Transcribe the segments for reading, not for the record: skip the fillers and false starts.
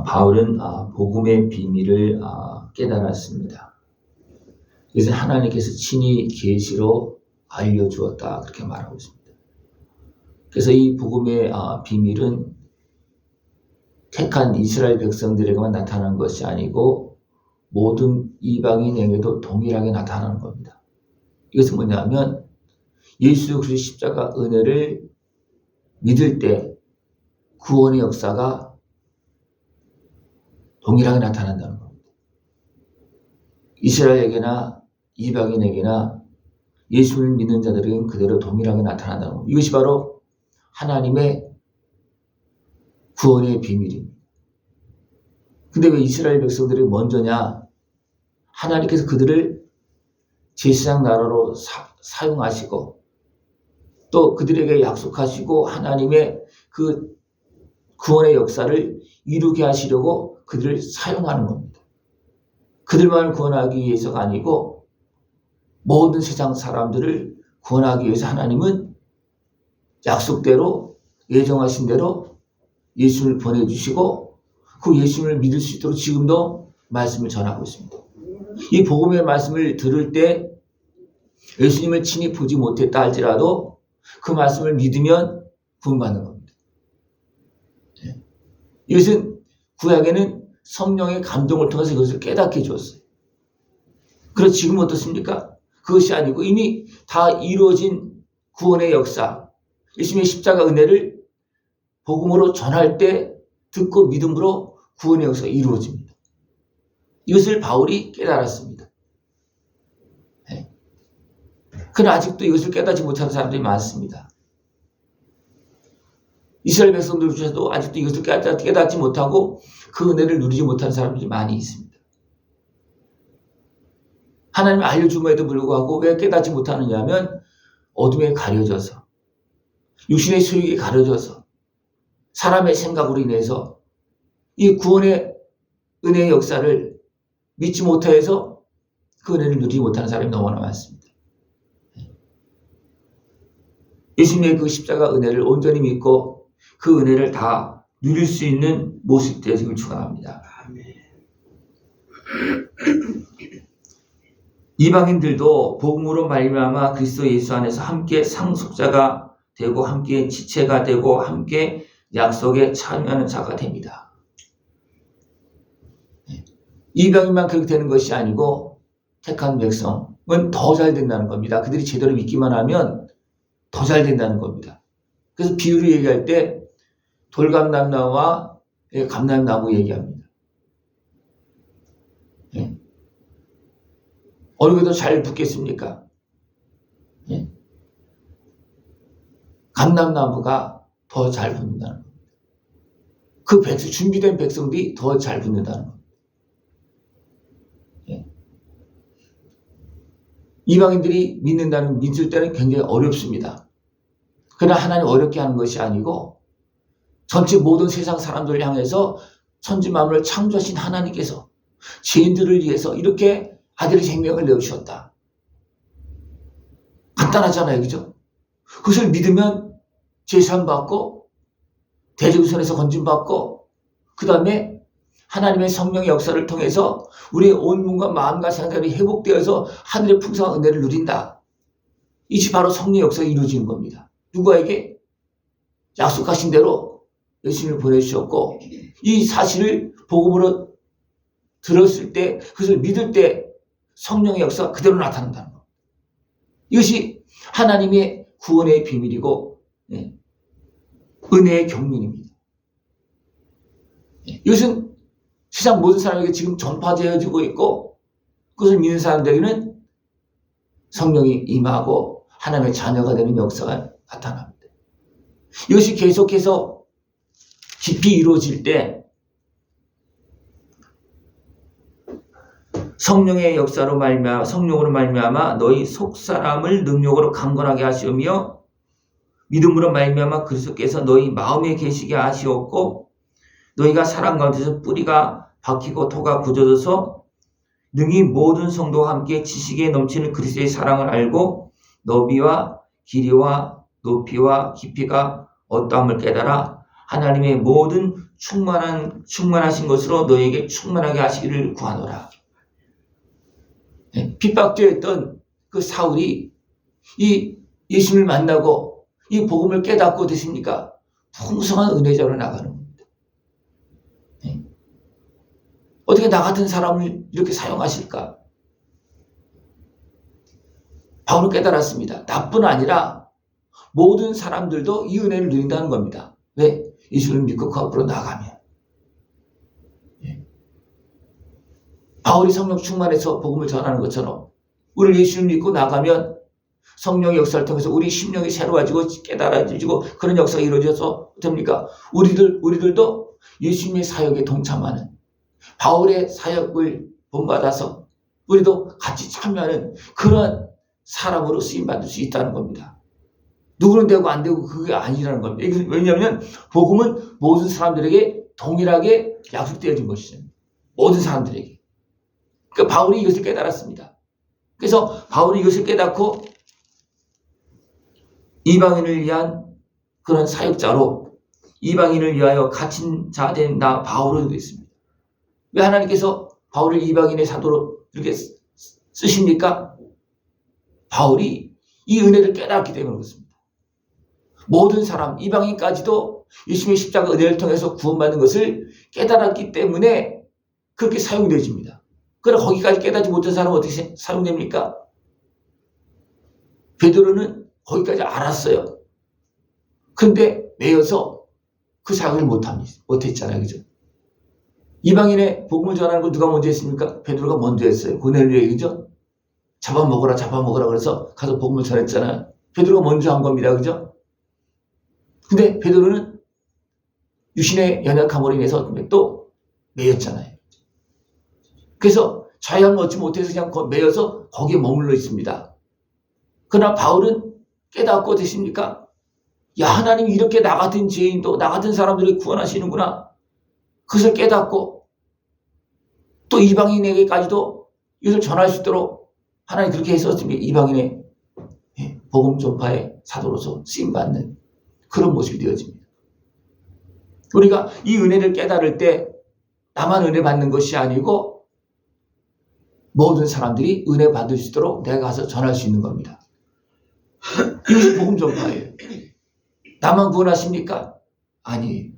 바울은 복음의 비밀을 깨달았습니다. 그래서 하나님께서 친히 계시로 알려주었다 그렇게 말하고 있습니다. 그래서 이 복음의 비밀은 택한 이스라엘 백성들에게만 나타난 것이 아니고 모든 이방인에게도 동일하게 나타나는 겁니다. 이것은 뭐냐면 예수 그리스도의 십자가 은혜를 믿을 때 구원의 역사가 동일하게 나타난다는 겁니다. 이스라엘에게나 이방인에게나 예수를 믿는 자들에게는 그대로 동일하게 나타난다는 겁니다. 이것이 바로 하나님의 구원의 비밀입니다. 근데 왜 이스라엘 백성들이 먼저냐? 하나님께서 그들을 제사장 나라로 사용하시고 또 그들에게 약속하시고 하나님의 그 구원의 역사를 이루게 하시려고 그들을 사용하는 겁니다. 그들만을 구원하기 위해서가 아니고 모든 세상 사람들을 구원하기 위해서 하나님은 약속대로 예정하신 대로 예수를 보내주시고 그 예수를 믿을 수 있도록 지금도 말씀을 전하고 있습니다. 이 복음의 말씀을 들을 때 예수님을 친히 보지 못했다 할지라도 그 말씀을 믿으면 구원받는 겁니다. 이것은 구약에는 성령의 감동을 통해서 그것을 깨닫게 해주었어요. 그래서 지금 어떻습니까? 그것이 아니고 이미 다 이루어진 구원의 역사, 예수님의 십자가 은혜를 복음으로 전할 때 듣고 믿음으로 구원의 역사가 이루어집니다. 이것을 바울이 깨달았습니다. 그러나 아직도 이것을 깨닫지 못하는 사람들이 많습니다. 이스라엘 백성들 중에서도 아직도 이것을 깨닫지 못하고 그 은혜를 누리지 못하는 사람들이 많이 있습니다. 하나님이 알려줌에도 불구하고 왜 깨닫지 못하느냐 하면 어둠에 가려져서 육신의 소욕에 가려져서 사람의 생각으로 인해서 이 구원의 은혜의 역사를 믿지 못해서 그 은혜를 누리지 못하는 사람이 너무나 많습니다. 예수님의 그 십자가 은혜를 온전히 믿고 그 은혜를 다 누릴 수 있는 모습 되시길 축원합니다. 이방인들도 복음으로 말미암아 그리스도 예수 안에서 함께 상속자가 되고 함께 지체가 되고 함께 약속에 참여하는 자가 됩니다. 이방인만 그렇게 되는 것이 아니고 택한 백성은 더 잘 된다는 겁니다. 그들이 제대로 믿기만 하면 더 잘 된다는 겁니다. 그래서 비유를 얘기할 때 돌감람나무와 감람나무 얘기합니다. 어느 게 더 잘 붙겠습니까? 감람나무가 더 잘 붙는다는 겁니다. 그 준비된 백성들이 더 잘 붙는다는 겁니다. 이방인들이 믿을 때는 굉장히 어렵습니다. 그러나 하나님 어렵게 하는 것이 아니고 전체 모든 세상 사람들을 향해서 천지만물을 창조하신 하나님께서 죄인들을 위해서 이렇게 아들의 생명을 내어주셨다. 간단하잖아요. 그죠? 그것을 믿으면 제사함받고 대제후손에서 건짐받고 그 다음에 하나님의 성령의 역사를 통해서 우리의 온 몸과 마음과 생각이 회복되어서 하늘의 풍성한 은혜를 누린다. 이것이 바로 성령의 역사가 이루어지는 겁니다. 누구에게? 약속하신 대로 예수님을 보내주셨고 이 사실을 복음으로 들었을 때 그것을 믿을 때 성령의 역사가 그대로 나타난다는 겁니다. 이것이 하나님의 구원의 비밀이고 은혜의 경륜입니다. 이것은 세상 모든 사람에게 지금 전파되어지고 있고 그것을 믿는 사람들에게는 성령이 임하고 하나님의 자녀가 되는 역사가 나타납니다. 이것이 계속해서 깊이 이루어질 때 성령의 역사로 성령으로 말미암아 너희 속사람을 능력으로 강건하게 하시오며 믿음으로 말미암아 그리스도께서 너희 마음에 계시게 하시었고 너희가 사랑 가운데서 뿌리가 박히고 토가 굳어져서 능히 모든 성도와 함께 지식에 넘치는 그리스도의 사랑을 알고 너비와 길이와 높이와 깊이가 어떠함을 깨달아 하나님의 모든 충만하신 것으로 너에게 충만하게 하시기를 구하노라. 핍박되었던 그 사울이 이 예수님을 만나고 이 복음을 깨닫고 되십니까? 풍성한 은혜자로 나가는 겁니다. 어떻게 나 같은 사람을 이렇게 사용하실까? 바울은 깨달았습니다. 나뿐 아니라 모든 사람들도 이 은혜를 누린다는 겁니다. 왜? 예수를 믿고 그 앞으로 나가면. 바울이 성령 충만해서 복음을 전하는 것처럼 우리를 예수를 믿고 나가면 성령의 역사를 통해서 우리 심령이 새로워지고 깨달아지고 그런 역사가 이루어져서 됩니까? 우리들도 예수님의 사역에 동참하는 바울의 사역을 본받아서 우리도 같이 참여하는 그런 사람으로 쓰임받을 수 있다는 겁니다. 누구는 되고 안 되고 그게 아니라는 겁니다. 왜냐하면 복음은 모든 사람들에게 동일하게 약속되어진 것이죠. 모든 사람들에게. 그러니까 바울이 이것을 깨달았습니다. 그래서 바울이 이것을 깨닫고 이방인을 위한 그런 사역자로 이방인을 위하여 갇힌 자 된 나 바울을 되겠습니다. 왜 하나님께서 바울을 이방인의 사도로 이렇게 쓰십니까? 바울이 이 은혜를 깨닫기 때문에 그렇습니다. 모든 사람, 이방인까지도 예수님의 십자가 은혜를 통해서 구원받는 것을 깨달았기 때문에 그렇게 사용되어집니다. 그러나 거기까지 깨닫지 못한 사람은 어떻게 사용됩니까? 베드로는 거기까지 알았어요. 그런데 매여서 그 사역을 못했잖아요. 그죠? 이방인의 복음을 전하는 걸 누가 먼저 했습니까? 베드로가 먼저 했어요. 고넬료에게. 그죠? 잡아먹으라 그래서 가서 복음을 전했잖아요. 베드로가 먼저 한 겁니다. 그죠? 근데 베드로는 유신의 연약함으로 인해서 또 매였잖아요. 그래서 자유함을 얻지 못해서 그냥 매여서 거기에 머물러 있습니다. 그러나 바울은 깨닫고 되십니까? 야, 하나님이 이렇게 나 같은 죄인도 나 같은 사람들을 구원하시는구나. 그것을 깨닫고 또 이방인에게까지도 이것을 전할 수 있도록 하나님 그렇게 했었습니다. 이방인의 복음 전파의 사도로서 쓰임받는 그런 모습이 되어집니다. 우리가 이 은혜를 깨달을 때 나만 은혜 받는 것이 아니고 모든 사람들이 은혜 받을 수 있도록 내가 가서 전할 수 있는 겁니다. 이것이 복음 전파예요. 나만 구원하십니까? 아니에요.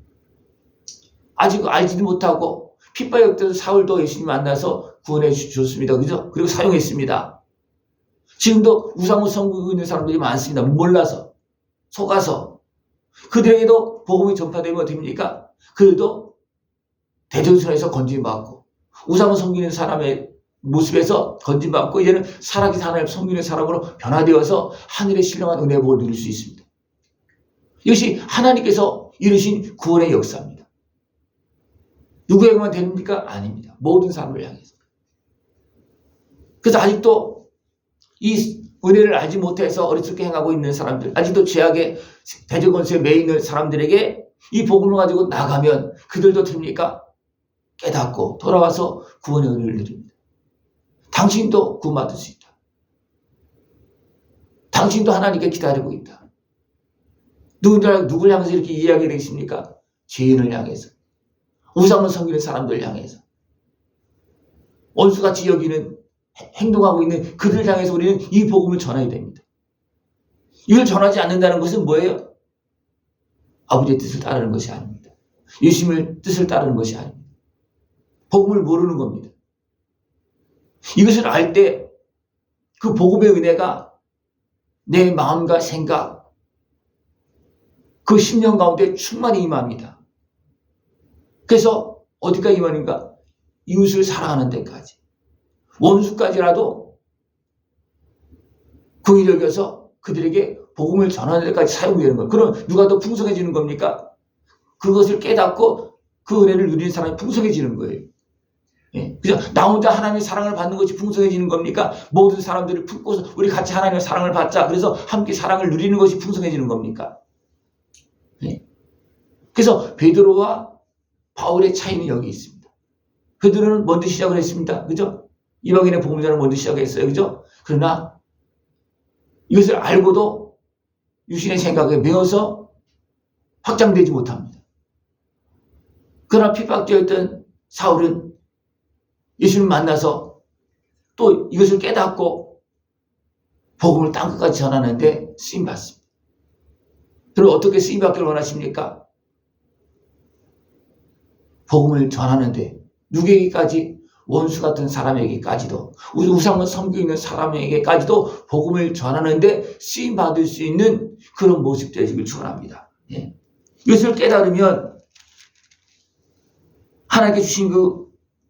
아직 알지도 못하고 핍박역대도 사울도 예수님 만나서 구원해 주셨습니다. 그죠? 그리고 사용했습니다. 지금도 우상을 섬기고 있는 사람들이 많습니다. 몰라서, 속아서. 그들에게도 복음이 전파되면 어떻게 됩니까? 그들도 대전선에서 건짐받고 우상을 섬기는 사람의 모습에서 건짐받고 이제는 살아계신 하나님 섬기는 사람으로 변화되어서 하늘의 신령한 은혜 복을 누릴 수 있습니다. 이것이 하나님께서 이루신 구원의 역사입니다. 누구에게만 됩니까? 아닙니다. 모든 사람을 향해서. 그래서 아직도 이 은혜를 알지 못해서 어리석게 행하고 있는 사람들, 아직도 죄악의 대적원수에 매여 있는 사람들에게 이 복음을 가지고 나가면 그들도 됩니까? 깨닫고 돌아와서 구원의 은혜를 누립니다. 당신도 구원받을 수 있다. 당신도 하나님께 기다리고 있다. 누굴 향해서 이렇게 이야기를 되겠습니까? 죄인을 향해서. 우상을 섬기는 사람들 향해서. 원수같이 여기는 행동하고 있는 그들 향해서 우리는 이 복음을 전해야 됩니다. 이걸 전하지 않는다는 것은 뭐예요? 아버지의 뜻을 따르는 것이 아닙니다. 예수님의 뜻을 따르는 것이 아닙니다. 복음을 모르는 겁니다. 이것을 알 때 그 복음의 은혜가 내 마음과 생각, 그 심령 가운데 충만히 임합니다. 그래서 어디가 임하는가? 이웃을 사랑하는 데까지. 원수까지라도 긍휼히 여겨서 그들에게 복음을 전하는 데까지 사용되는 거예요. 그럼 누가 더 풍성해지는 겁니까? 그것을 깨닫고 그 은혜를 누리는 사람이 풍성해지는 거예요. 그래서 나 혼자 하나님의 사랑을 받는 것이 풍성해지는 겁니까? 모든 사람들을 품고서 우리 같이 하나님의 사랑을 받자. 그래서 함께 사랑을 누리는 것이 풍성해지는 겁니까? 그래서 베드로와 바울의 차이는 여기 있습니다. 베드로는 먼저 시작을 했습니다. 그죠? 이방인의 복음자를 먼저 시작했어요. 그죠? 그러나 이것을 알고도 유신의 생각에 매어서 확장되지 못합니다. 그러나 핍박되어 있던 사울은 예수님을 만나서 또 이것을 깨닫고 복음을 땅끝까지 전하는데 쓰임받습니다. 여러분 어떻게 쓰임받기를 원하십니까? 복음을 전하는데 누구에게까지? 원수 같은 사람에게까지도, 우상을 섬기고 있는 사람에게까지도 복음을 전하는데 쓰임받을 수 있는 그런 모습 되시길 축원합니다. 예. 이것을 깨달으면 하나님께 주신 그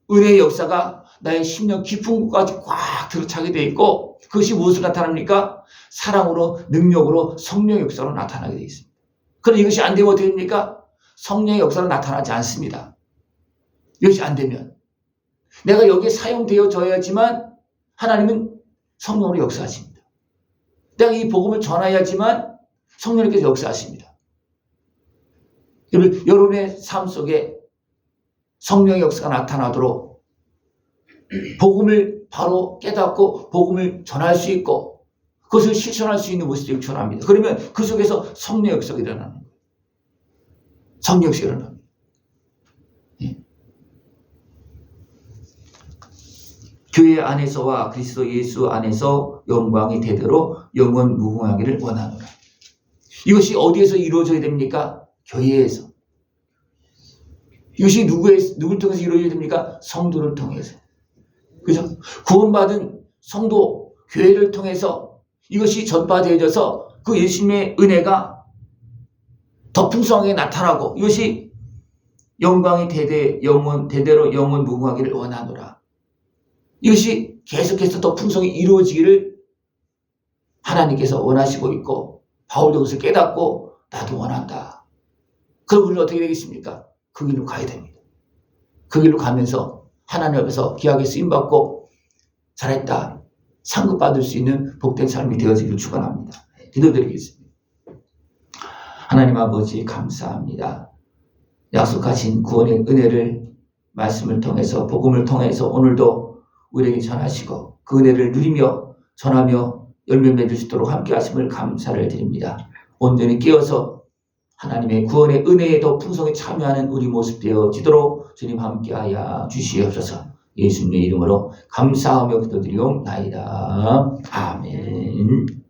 은혜의 역사가 나의 심령 깊은 곳까지 꽉 들어차게 되어 있고, 그것이 무엇을 나타납니까? 사랑으로, 능력으로, 성령의 역사로 나타나게 되어 있습니다. 그런데 이것이 안 되면 어떻게 됩니까? 성령의 역사로 나타나지 않습니다. 이것이 안 되면 내가 여기에 사용되어져야지만 하나님은 성령으로 역사하십니다. 내가 이 복음을 전해야지만 성령님께서 역사하십니다. 여러분의 삶 속에 성령의 역사가 나타나도록 복음을 바로 깨닫고 복음을 전할 수 있고 그것을 실천할 수 있는 모습을 전합니다. 그러면 그 속에서 성령의 역사가 일어나는 거예요. 성령 역사가 일어납니다. 예. 교회 안에서와 그리스도 예수 안에서 영광이 대대로 영원 무궁하기를 원하노라. 이것이 어디에서 이루어져야 됩니까? 교회에서. 이것이 누굴 통해서 이루어져야 됩니까? 성도를 통해서. 그죠? 구원받은 성도, 교회를 통해서 이것이 전파되어져서 그 예수님의 은혜가 더 풍성하게 나타나고 이것이 영광이 대대로 영원 무궁하기를 원하노라. 이것이 계속해서 더 풍성히 이루어지기를 하나님께서 원하시고 있고 바울도 그것을 깨닫고 나도 원한다. 그럼 우리는 어떻게 되겠습니까? 그 길로 가야 됩니다. 그 길로 가면서 하나님 앞에서 귀하게 쓰임받고 잘했다. 상급받을 수 있는 복된 삶이 되어지기를 축원합니다. 기도드리겠습니다. 하나님 아버지 감사합니다. 약속하신 구원의 은혜를 말씀을 통해서 복음을 통해서 오늘도 우리에게 전하시고 그 은혜를 누리며 전하며 열매 맺을 수 있도록 함께 하심을 감사를 드립니다. 온전히 깨어서 하나님의 구원의 은혜에 더 풍성히 참여하는 우리 모습 되어지도록 주님 함께하여 주시옵소서. 예수님의 이름으로 감사하며 기도드리옵나이다. 아멘.